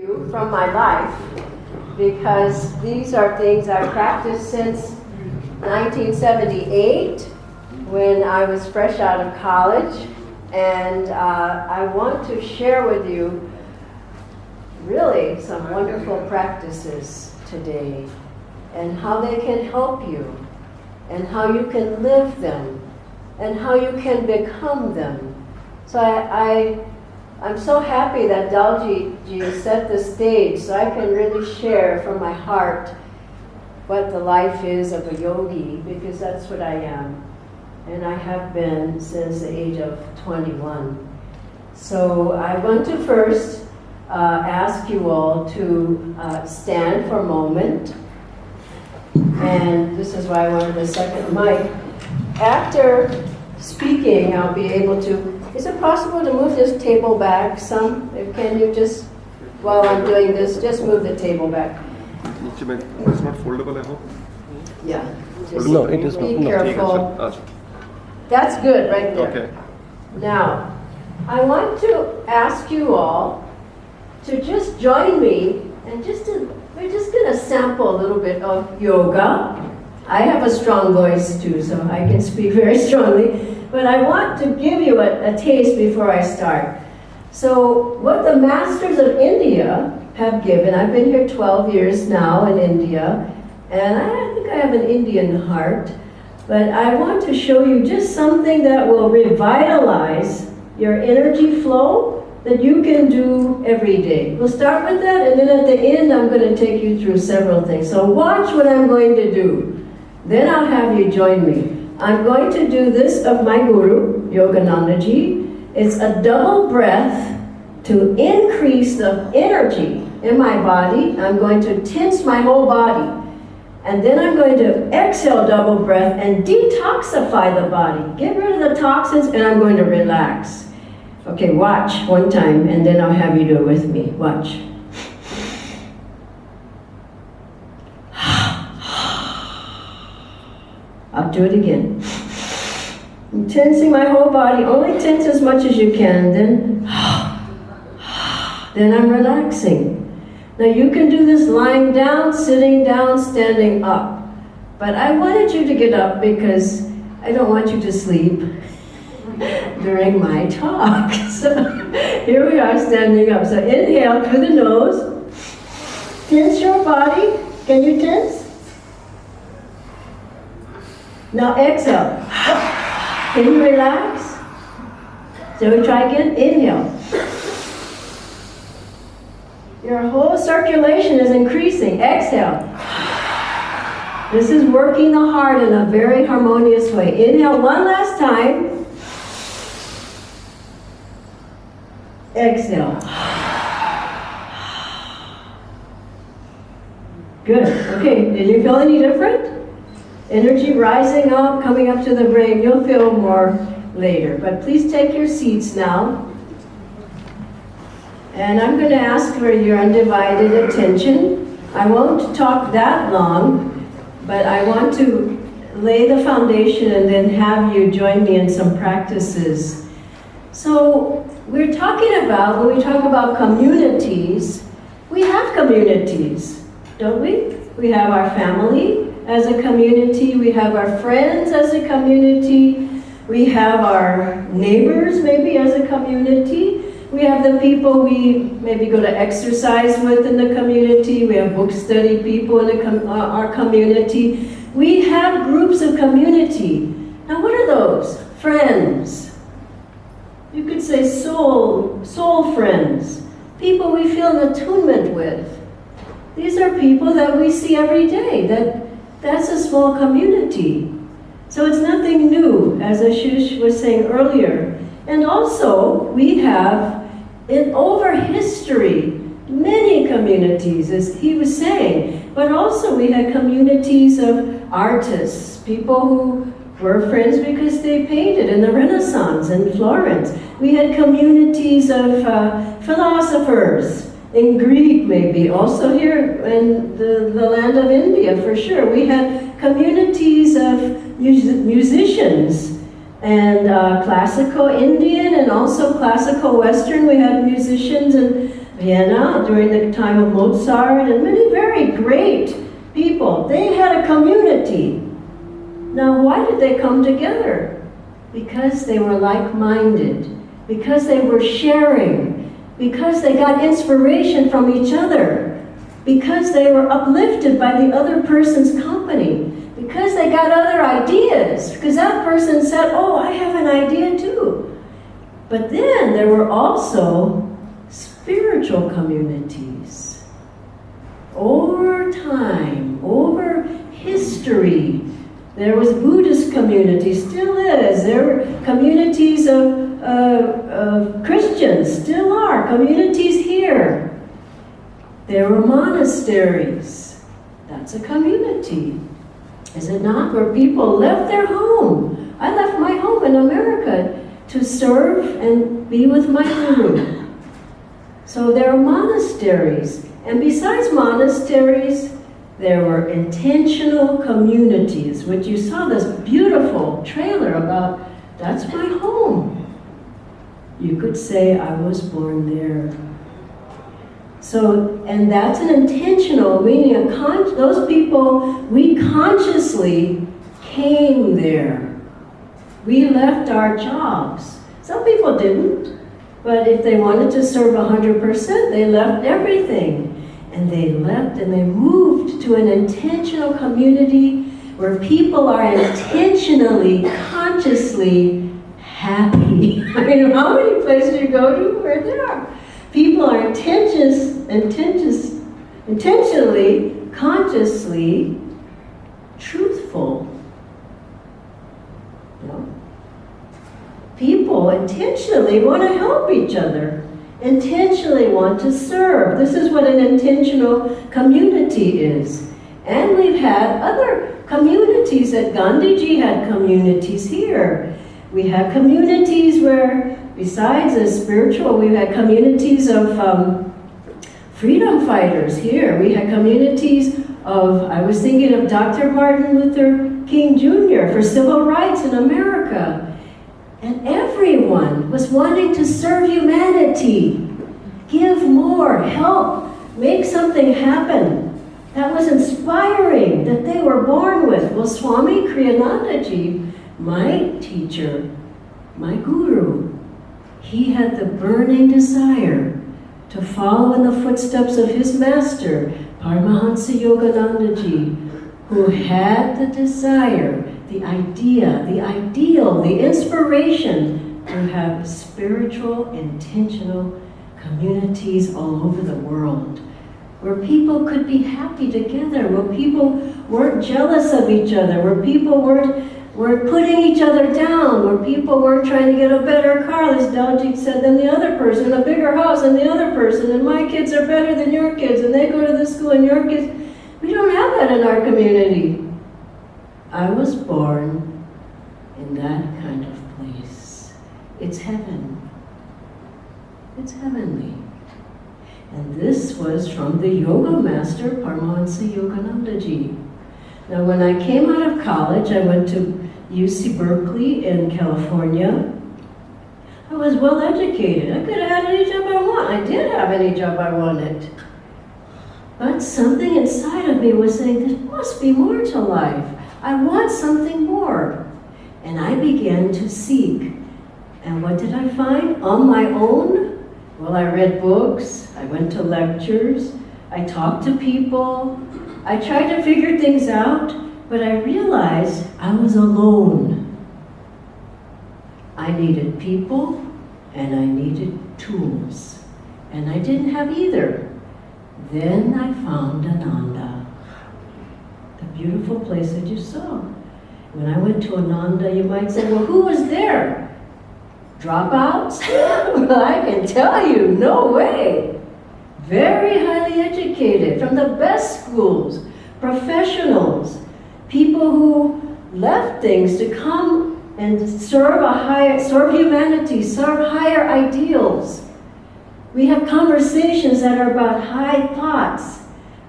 you from my life, because these are things I've practiced since 1978 when I was fresh out of college, and I want to share with you really some wonderful practices today and how they can help you and how you can live them and how you can become them. So I'm so happy that Dalji set the stage so I can really share from my heart what the life is of a yogi, because that's what I am. And I have been since the age of 21. So I want to first ask you all to stand for a moment. And this is why I wanted a second mic. After speaking, I'll be able to... Is it possible to move this table back some? Can you just, while I'm doing this, just move the table back? It's not foldable, I hope? Yeah. Just No, it is not. Be No. careful. That's good right there. Okay. Now, I want to ask you all to just join me and we're just going to sample a little bit of yoga. I have a strong voice too, so I can speak very strongly. But I want to give you a taste before I start. So what the masters of India have given, I've been here 12 years now in India, and I think I have an Indian heart, but I want to show you just something that will revitalize your energy flow that you can do every day. We'll start with that, and then at the end I'm going to take you through several things. So watch what I'm going to do. Then I'll have you join me. I'm going to do this of my guru, Yoganandaji. It's a double breath to increase the energy in my body. I'm going to tense my whole body. And then I'm going to exhale double breath and detoxify the body. Get rid of the toxins, and I'm going to relax. Okay, watch one time, and then I'll have you do it with me. Watch. I'll do it again. I'm tensing my whole body. Only tense as much as you can. Then I'm relaxing. Now you can do this lying down, sitting down, standing up. But I wanted you to get up because I don't want you to sleep during my talk. So here we are standing up. So inhale through the nose. Tense your body. Can you tense? Now exhale. Can you relax? So we try again. Inhale. Your whole circulation is increasing. Exhale. This is working the heart in a very harmonious way. Inhale one last time. Exhale. Good. Okay, did you feel any different? Energy rising up, coming up to the brain. You'll feel more later. But please take your seats now. And I'm going to ask for your undivided attention. I won't talk that long, but I want to lay the foundation and then have you join me in some practices. So we're talking about, when we talk about communities, we have communities, don't we? We have our family as a community, we have our friends as a community, we have our neighbors maybe as a community, we have the people we maybe go to exercise with in the community, we have book study people in our community. We have groups of community. Now what are those? Friends. You could say soul friends. People we feel an attunement with. These are people that we see every day. That's a small community. So it's nothing new, as Ashish was saying earlier. And also, we have, over history, many communities, as he was saying. But also we had communities of artists, people who were friends because they painted in the Renaissance in Florence. We had communities of philosophers, in Greek maybe, also here in the land of India for sure. We had communities of musicians, and classical Indian and also classical Western. We had musicians and Vienna during the time of Mozart, and many very great people. They had a community. Now, why did they come together? Because they were like-minded, because they were sharing, because they got inspiration from each other, because they were uplifted by the other person's company, because they got other ideas, because that person said, oh, I have an idea too. But then there were also spiritual communities. Over time, over history, there was Buddhist community, still is. There were communities of Christians, still are. Communities here. There were monasteries. That's a community, is it not? Where people left their home. I left my home in America to serve and be with my guru. So there are monasteries. And besides monasteries, there were intentional communities, which you saw this beautiful trailer about, that's my home. You could say I was born there. So, and that's an intentional, meaning those people, we consciously came there. We left our jobs. Some people didn't, but if they wanted to serve 100%, they left everything. And they left and they moved to an intentional community where people are intentionally, consciously happy. I mean, how many places you go to where there are? People are intentionally, consciously truthful. You know? People intentionally want to help each other. Intentionally want to serve. This is what an intentional community is. And we've had other communities. That Gandhiji had communities here. We have communities where, besides the spiritual, we've had communities of freedom fighters here. We had communities of, I was thinking of Dr. Martin Luther King Jr. for civil rights in America. And everyone was wanting to serve humanity, give more, help, make something happen. That was inspiring, that they were born with. Well, Swami Kriyanandaji, my teacher, my guru, he had the burning desire to follow in the footsteps of his master, Paramahansa Yoganandaji, who had the desire, the idea, the ideal, the inspiration to have spiritual, intentional communities all over the world, where people could be happy together, where people weren't jealous of each other, where people weren't putting each other down, where people weren't trying to get a better car, as Daljeet said, than the other person, a bigger house than the other person, and my kids are better than your kids, and they go to this school and your kids. We don't have that in our community. I was born in that kind of place. It's heaven. It's heavenly. And this was from the yoga master, Paramahansa Yoganandaji. Now, when I came out of college, I went to UC Berkeley in California. I was well educated. I could have had any job I want. I did have any job I wanted. But something inside of me was saying, there must be more to life. I want something more. And I began to seek. And what did I find? On my own? Well, I read books, I went to lectures, I talked to people, I tried to figure things out, but I realized I was alone. I needed people, and I needed tools. And I didn't have either. Then I found Ananda, the beautiful place that you saw. When I went to Ananda, you might say, well, who was there? Dropouts? Well, I can tell you, no way. Very highly educated, from the best schools, professionals, people who left things to come and serve humanity, serve higher ideals. We have conversations that are about high thoughts,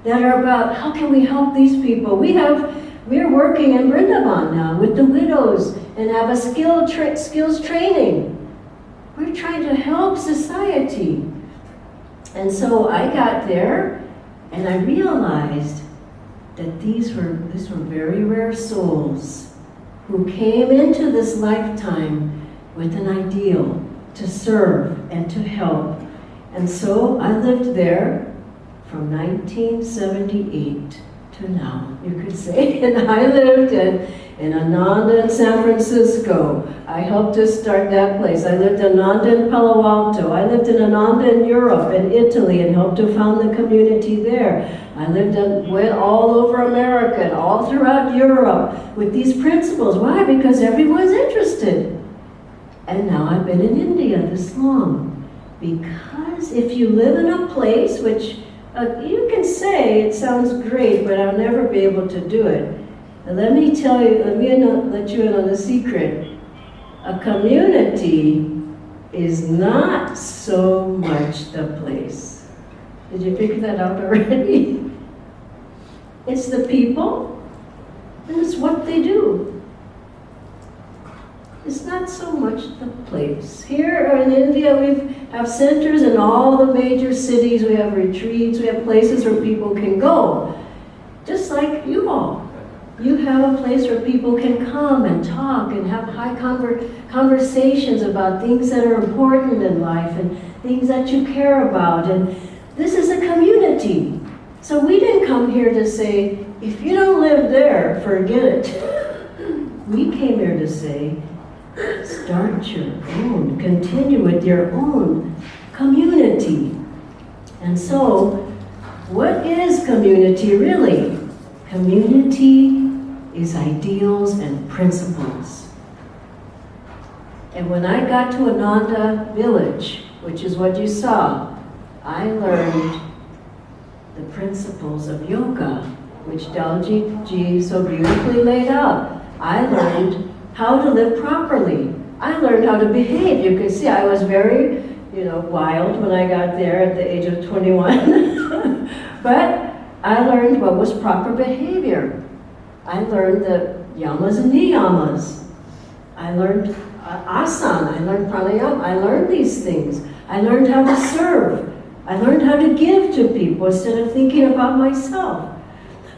that are about how can we help these people. We're working in Vrindavan now with the widows and have a skills training. We're trying to help society. And so I got there and I realized that these were very rare souls who came into this lifetime with an ideal to serve and to help. And so I lived there from 1978 to now, you could say. And I lived in Ananda in San Francisco. I helped to start that place. I lived in Ananda in Palo Alto. I lived in Ananda in Europe and Italy and helped to found the community there. I went all over America and all throughout Europe with these principles. Why? Because everyone's interested. And now I've been in India this long. Because if you live in a place which you can say it sounds great, but I'll never be able to do it. And let me let you in on a secret. A community is not so much the place. Did you figure that out already? It's the people, and it's what they do. It's not so much the place. Here in India, we have centers in all the major cities. We have retreats. We have places where people can go. Just like you all. You have a place where people can come and talk and have high conversations about things that are important in life and things that you care about. And this is a community. So we didn't come here to say, if you don't live there, forget it. We came here to say, start your own, continue with your own community. And so, what is community really? Community is ideals and principles. And when I got to Ananda village, which is what you saw, I learned the principles of yoga, which Dalji Ji so beautifully laid out. I learned how to live properly. I learned how to behave. You can see I was very, wild when I got there at the age of 21. But I learned what was proper behavior. I learned the yamas and niyamas. I learned asana. I learned pranayama. I learned these things. I learned how to serve. I learned how to give to people instead of thinking about myself.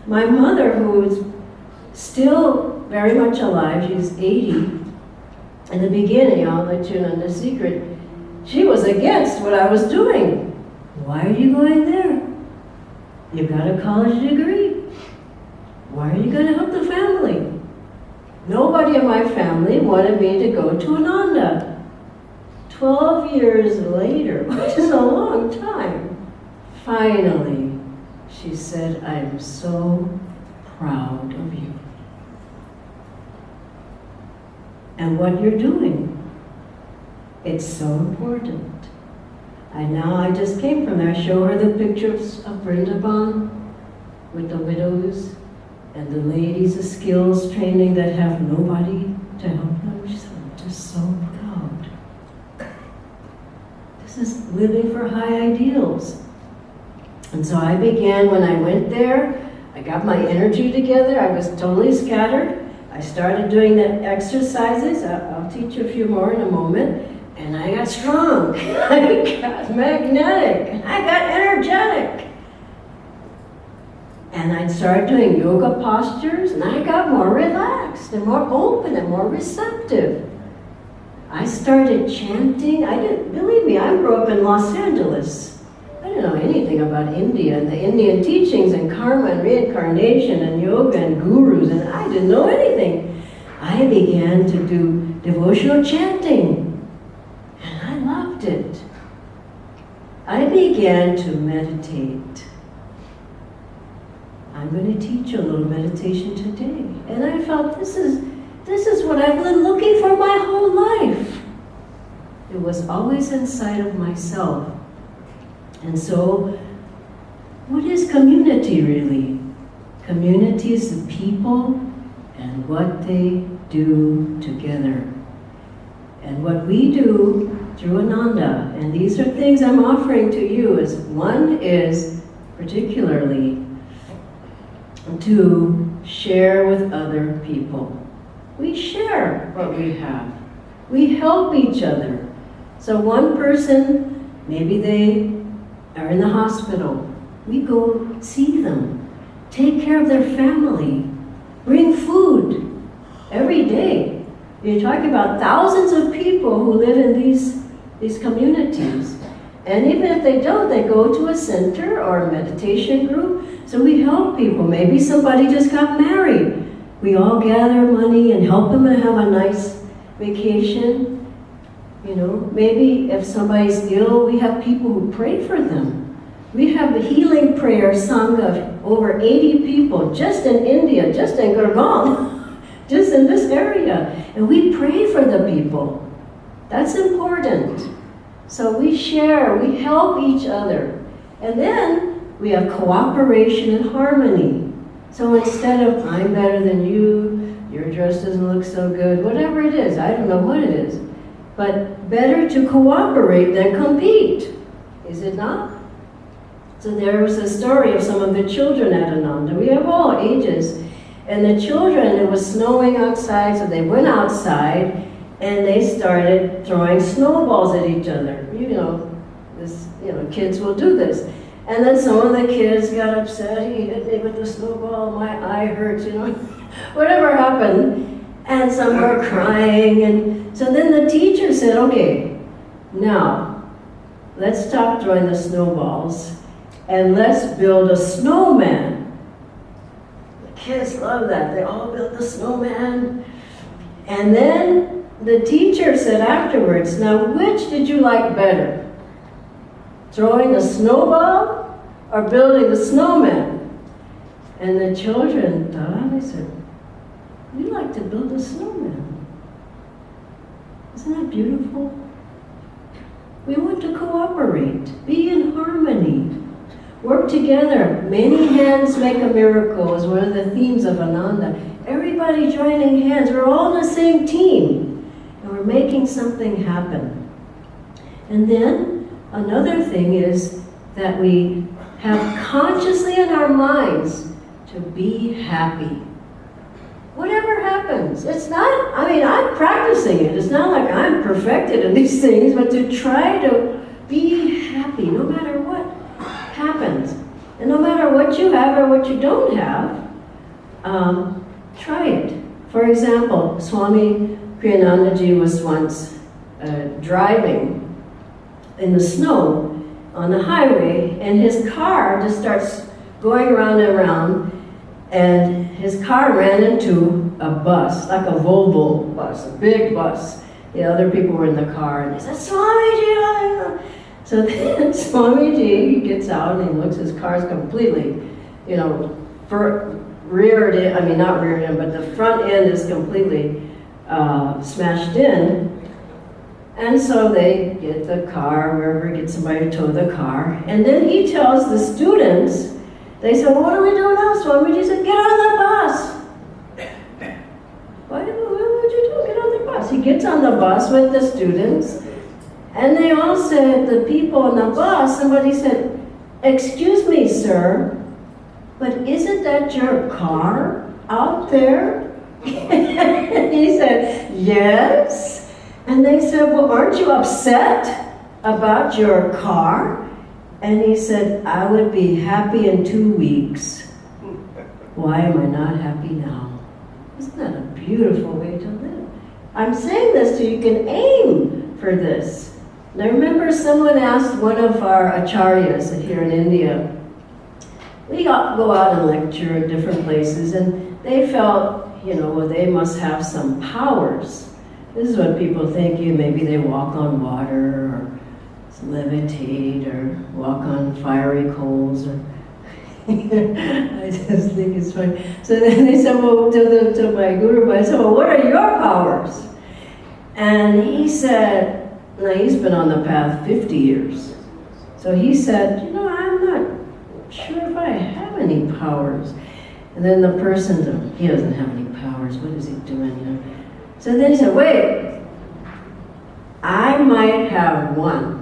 My mother, who is still very much alive, she's 80. In the beginning, I'll let you in on the secret, she was against what I was doing. Why are you going there? You got a college degree. Why are you going to help the family? Nobody in my family wanted me to go to Ananda. 12 years later, which is a long time, finally, she said, I'm so proud of you. And what you're doing. It's so important. I just came from there. I show her the pictures of Vrindavan with the widows and the ladies of skills training that have nobody to help them. She said, I'm just so proud. This is living for high ideals. And so I began, when I went there, I got my energy together. I was totally scattered. I started doing the exercises. I'll teach you a few more in a moment. And I got strong. I got magnetic. I got energetic. And I started doing yoga postures, and I got more relaxed and more open and more receptive. I started chanting. Believe me, I grew up in Los Angeles. I didn't know anything about India and the Indian teachings and karma and reincarnation and yoga and gurus, and I didn't know anything. I began to do devotional chanting, and I loved it. I began to meditate. I'm going to teach you a little meditation today. And I felt this is what I've been looking for my whole life. It was always inside of myself. And so, what is community really? Community is the people and what they do together. And what we do through Ananda, and these are things I'm offering to you, is one is particularly to share with other people. We share what we have. We help each other. So one person, maybe they are in the hospital. We go see them, take care of their family, bring food every day. You're talking about thousands of people who live in these communities. And even if they don't, they go to a center or a meditation group. So we help people. Maybe somebody just got married. We all gather money and help them have a nice vacation. You know, maybe if somebody's ill, we have people who pray for them. We have the healing prayer sung of over 80 people just in India, just in Gurgaon, just in this area. And we pray for the people. That's important. So we share, we help each other. And then we have cooperation and harmony. So instead of, I'm better than you, your dress doesn't look so good, whatever it is, I don't know what it is. But better to cooperate than compete, is it not? So there was a story of some of the children at Ananda. We have all ages. And the children, it was snowing outside, so they went outside and they started throwing snowballs at each other. Kids will do this. And then some of the kids got upset. He hit me with the snowball, my eye hurts, whatever happened. And some were crying. And so then the teacher said, okay, now let's stop throwing the snowballs and let's build a snowman. The kids love that. They all built the snowman. And then the teacher said afterwards, now which did you like better? Throwing the snowball or building the snowman? And the children thought, they said, we like to build a snowman. Isn't that beautiful? We want to cooperate, be in harmony, work together. Many hands make a miracle is one of the themes of Ananda. Everybody joining hands, we're all on the same team, and we're making something happen. And then another thing is that we have consciously in our minds to be happy. Whatever happens, it's not, I'm practicing it. It's not like I'm perfected in these things, but to try to be happy no matter what happens. And no matter what you have or what you don't have, try it. For example, Swami Kriyanandaji was once driving in the snow on the highway, and his car just starts going around and around, and his car ran into a bus, like a Volvo bus, a big bus. The other people were in the car, and they said, Swamiji! So then Swamiji, he gets out and he looks, his car's completely, reared in, not reared in, but the front end is completely smashed in. And so they get the car, wherever, get somebody to tow the car. And then he tells the students, they said, well, what do we do now, Swamiji? Said, get on the bus. What would you do? Get on the bus. He gets on the bus with the students, and they all said, the people on the bus, somebody said, excuse me, sir, but isn't that your car out there? He said, yes. And they said, well, aren't you upset about your car? And he said, I would be happy in 2 weeks. Why am I not happy now? Isn't that a beautiful way to live? I'm saying this so you can aim for this. And I remember someone asked one of our acharyas here in India, we go out and lecture in different places, and they felt, well, they must have some powers. This is what people think, maybe they walk on water, or levitate, or walk on fiery coals, or I just think it's funny. So then they said, well, to my guru, I said, well, what are your powers? And he said, now he's been on the path 50 years. So he said, I'm not sure if I have any powers. And then the person, he doesn't have any powers, what is he doing? So then he said, wait, I might have one.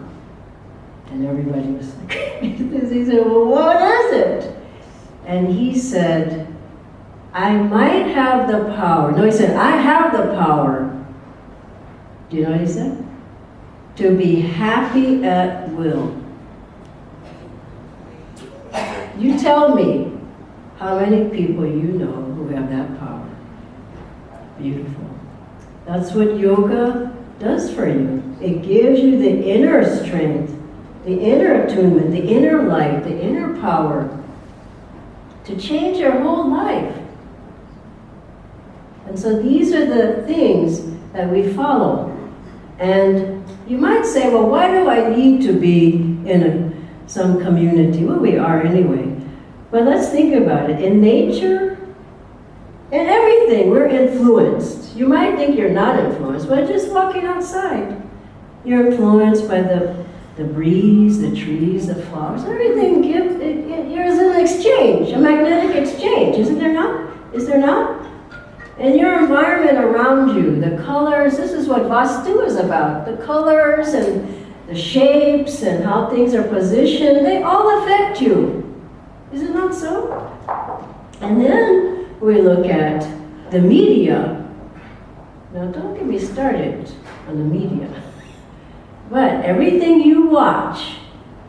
And everybody was like, he said, well, what is it? And he said, I might have the power. No, he said, I have the power. Do you know what he said? To be happy at will. You tell me how many people you know who have that power. Beautiful. That's what yoga does for you. It gives you the inner strength, the inner attunement, the inner light, the inner power to change your whole life. And so these are the things that we follow. And you might say, well, why do I need to be in some community? Well, we are anyway. But let's think about it. In nature, in everything, we're influenced. You might think you're not influenced, but just walking outside, you're influenced by the breeze, the trees, the flowers. Everything there's an exchange, a magnetic exchange, isn't there not? Is there not? And your environment around you, the colors, this is what Vastu is about. The colors and the shapes and how things are positioned, they all affect you. Is it not so? And then we look at the media. Now don't get me started on the media. But everything you watch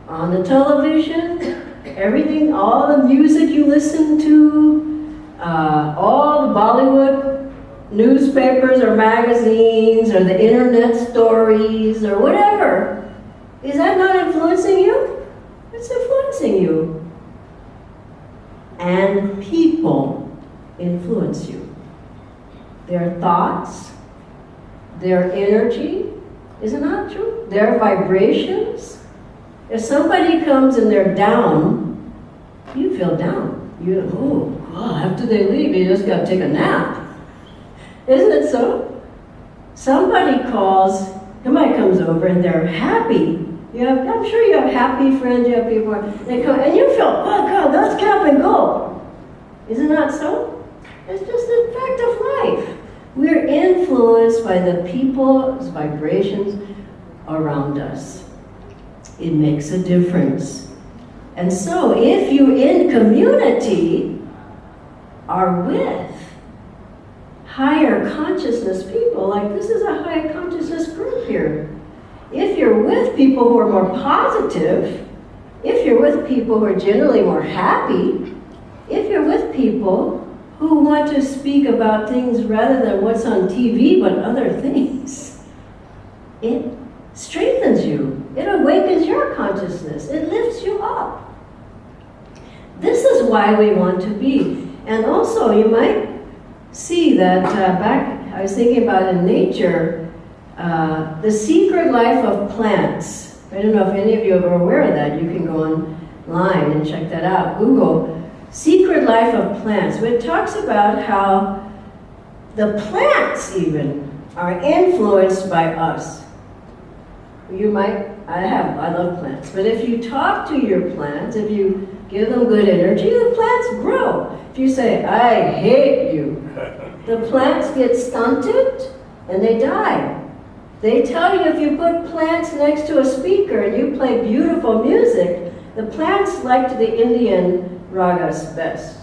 on the television, everything, all the music you listen to, all the Bollywood newspapers or magazines or the internet stories or whatever, is that not influencing you? It's influencing you. And people influence you. Their thoughts, their energy, is it not true? Their vibrations. If somebody comes and they're down, you feel down. After they leave, you just got to take a nap. Isn't it so? Somebody comes over and they're happy. I'm sure you have happy friends, you have people, they come, and you feel, oh God, let's get up and go. Is it not so? It's just a fact of life. We're influenced by the people's vibrations around us. It makes a difference. And so if you in community are with higher consciousness people, like this is a high consciousness group here. If you're with people who are more positive, if you're with people who are generally more happy, if you're with people who want to speak about things rather than what's on TV, but other things, it strengthens you. It awakens your consciousness. It lifts you up. This is why we want to be. And also, you might see that I was thinking about in nature, the secret life of plants. I don't know if any of you are aware of that. You can go online and check that out. Google Secret Life of Plants. It talks about how the plants even are influenced by us. I love plants, but if you talk to your plants, if you give them good energy, the plants grow. If you say, I hate you, the plants get stunted and they die. They tell you if you put plants next to a speaker and you play beautiful music, the plants liked the Indian ragas best.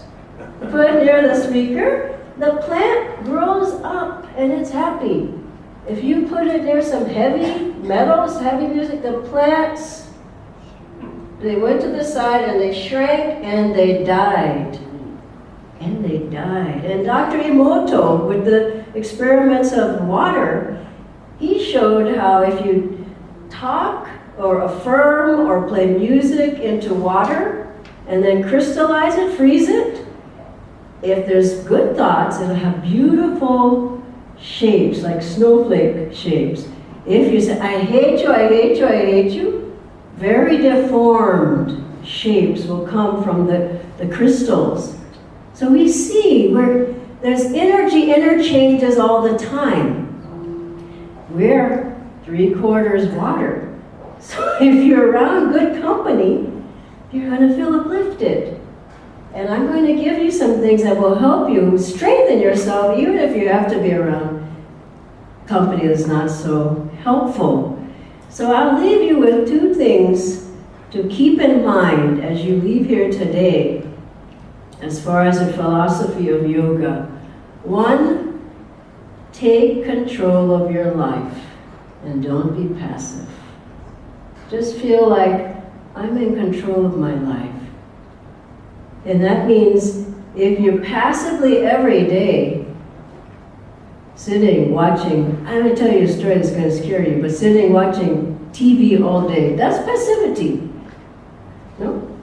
Put it near the speaker, the plant grows up and it's happy. If you put it near some heavy metals, heavy music, the plants, they went to the side and they shrank and they died. And they died. And Dr. Emoto, with the experiments of water, he showed how if you talk or affirm or play music into water and then crystallize it, freeze it, if there's good thoughts, it'll have beautiful shapes, like snowflake shapes. If you say, I hate you, I hate you, I hate you, very deformed shapes will come from the crystals. So we see where there's energy interchanges all the time. We're 3/4 water. So if you're around good company, you're going to feel uplifted. And I'm going to give you some things that will help you strengthen yourself, even if you have to be around company that's not so helpful. So I'll leave you with 2 things to keep in mind as you leave here today, as far as the philosophy of yoga. 1, take control of your life and don't be passive. Just feel like I'm in control of my life. And that means if you're passively every day sitting, watching, I'm going to tell you a story that's going to scare you, but sitting, watching TV all day, that's passivity. No?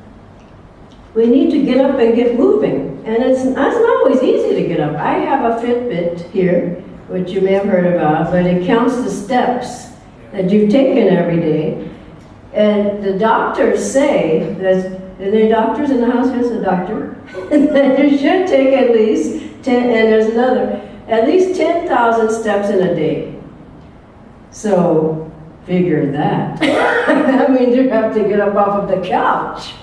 We need to get up and get moving. And it's not always easy to get up. I have a Fitbit here, which you may have heard about, but it counts the steps that you've taken every day. And the doctors say, are there doctors in the house? Here's a doctor. That you should take at least 10, and there's another, at least 10,000 steps in a day. So figure that. That means you have to get up off of the couch.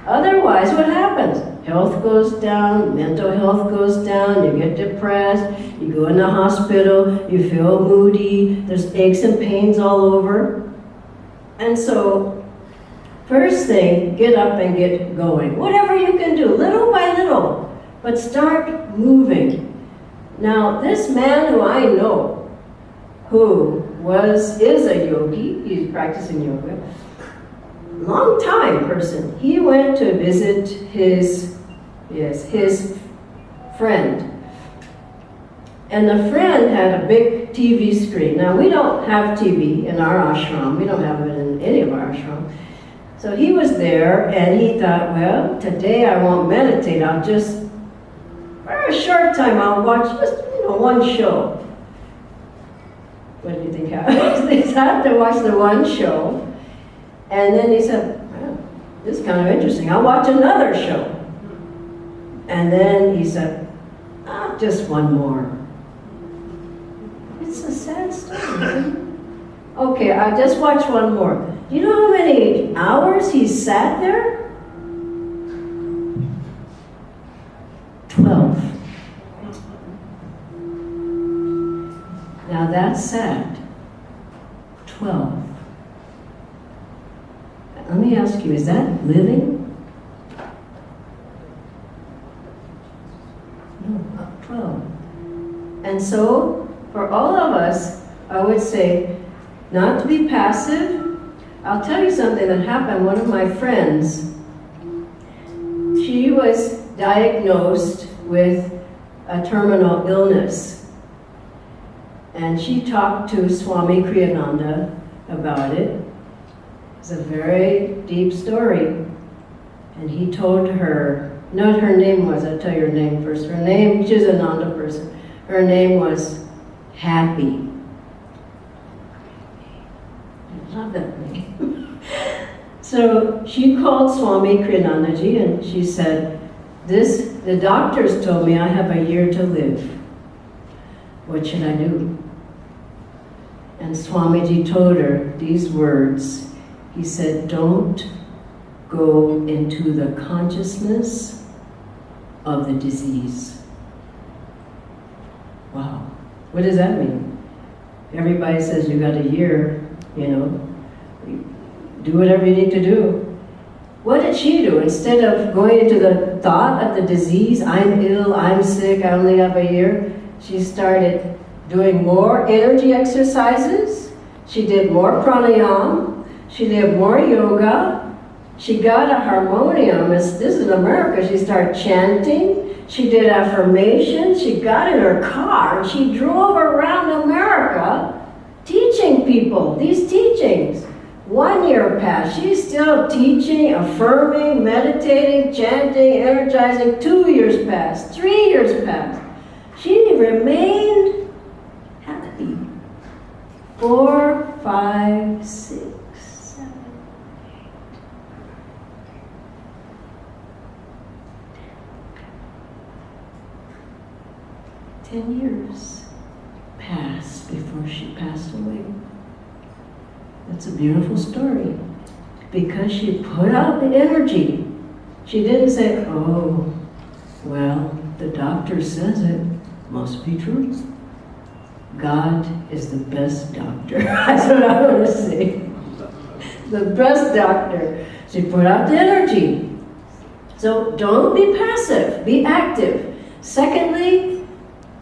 Otherwise, what happens? Health goes down, mental health goes down, you get depressed, you go in the hospital, you feel moody, there's aches and pains all over. And so, first thing, get up and get going. Whatever you can do, little by little, but start moving. Now, this man who I know, who is a yogi, he's practicing yoga, long time person, he went to visit his friend. And the friend had a big TV screen. Now, we don't have TV in our ashram. We don't have it in any of our ashrams. So he was there, and he thought, well, today I won't meditate. I'll just, for a short time, I'll watch just one show. What do you think happened? He had to watch the one show. And then he said, well, this is kind of interesting. I'll watch another show. And then he said, just one more. It's a sad story, isn't it? Okay, I'll just watch one more. Do you know how many hours he sat there? 12. Now that's sad. 12. Let me ask you, is that living? No, 12. And so, for all of us, I would say, not to be passive. I'll tell you something that happened. One of my friends, she was diagnosed with a terminal illness. And she talked to Swami Kriyananda about it. It's a very deep story. And he told her, not her name was, I'll tell you her name first. Her name, she's a Nanda person. Her name was Happy. I love that name. So she called Swami Kriyanandaji and she said, the doctors told me I have a year to live. What should I do? And Swamiji told her these words. He said, don't go into the consciousness of the disease. Wow. What does that mean? Everybody says you got a year, do whatever you need to do. What did she do? Instead of going into the thought of the disease, I'm ill, I'm sick, I only have a year, she started doing more energy exercises. She did more pranayama. She did more yoga. She got a harmonium. This is in America. She started chanting. She did affirmations. She got in her car and she drove around America teaching people these teachings. 1 year passed. She's still teaching, affirming, meditating, chanting, energizing. 2 years passed. 3 years passed. She remained happy. 4, 5, 6. 10 years passed before she passed away. That's a beautiful story. Because she put out the energy. She didn't say, oh, well, the doctor says it. Must be true. God is the best doctor. That's what I want to say. The best doctor. She put out the energy. So don't be passive. Be active. Secondly,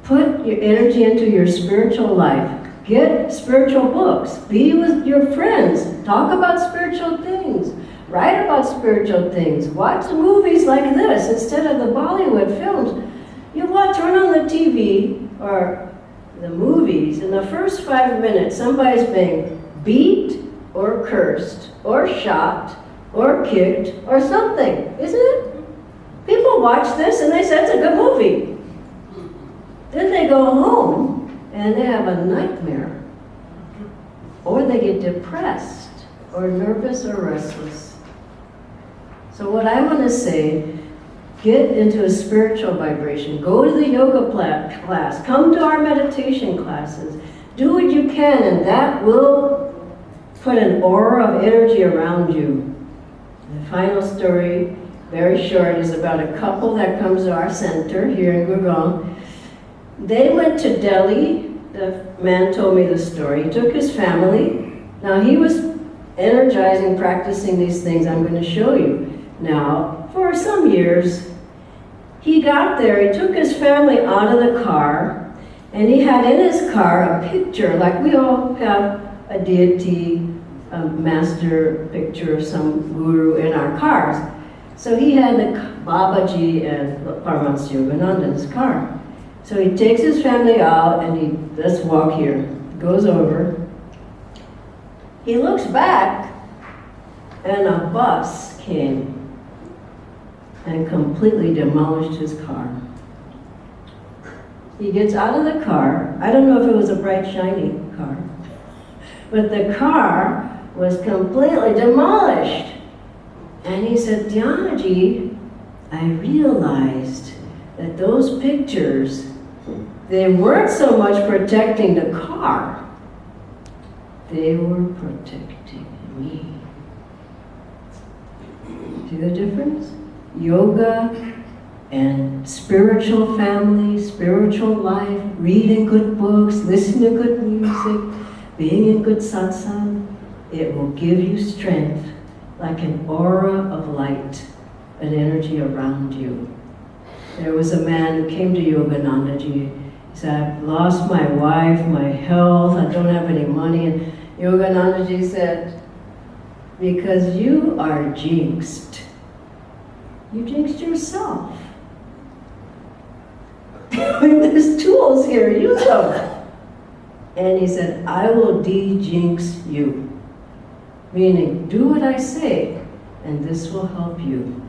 put your energy into your spiritual life. Get spiritual books. Be with your friends. Talk about spiritual things. Write about spiritual things. Watch movies like this instead of the Bollywood films. You turn on the TV or the movies, in the first 5 minutes, somebody's being beat or cursed or shot or kicked or something, isn't it? People watch this and they say it's a good movie. Then they go home and they have a nightmare. Or they get depressed or nervous or restless. So what I want to say, get into a spiritual vibration. Go to the yoga class. Come to our meditation classes. Do what you can, and that will put an aura of energy around you. The final story, very short, is about a couple that comes to our center here in Gurgaon. They went to Delhi. The man told me the story. He took his family. Now he was energizing, practicing these things I'm going to show you. Now, for some years, he got there, he took his family out of the car, and he had in his car a picture, like we all have a deity, a master picture of some guru in our cars. So he had the Babaji and Paramahansa Yogananda in his car. So he takes his family out and let's walk here, goes over. He looks back and a bus came and completely demolished his car. He gets out of the car. I don't know if it was a bright, shiny car, but the car was completely demolished. And he said, Dhyanaji, I realized that those pictures, they weren't so much protecting the car, they were protecting me. See the difference? Yoga and spiritual family, spiritual life, reading good books, listening to good music, being in good satsang, it will give you strength like an aura of light, an energy around you. There was a man who came to Yoganandaji. He said, I've lost my wife, my health, I don't have any money. And Yoganandaji said, because you are jinxed. You jinxed yourself. There's tools here, use them. And he said, I will de-jinx you. Meaning, do what I say, and this will help you.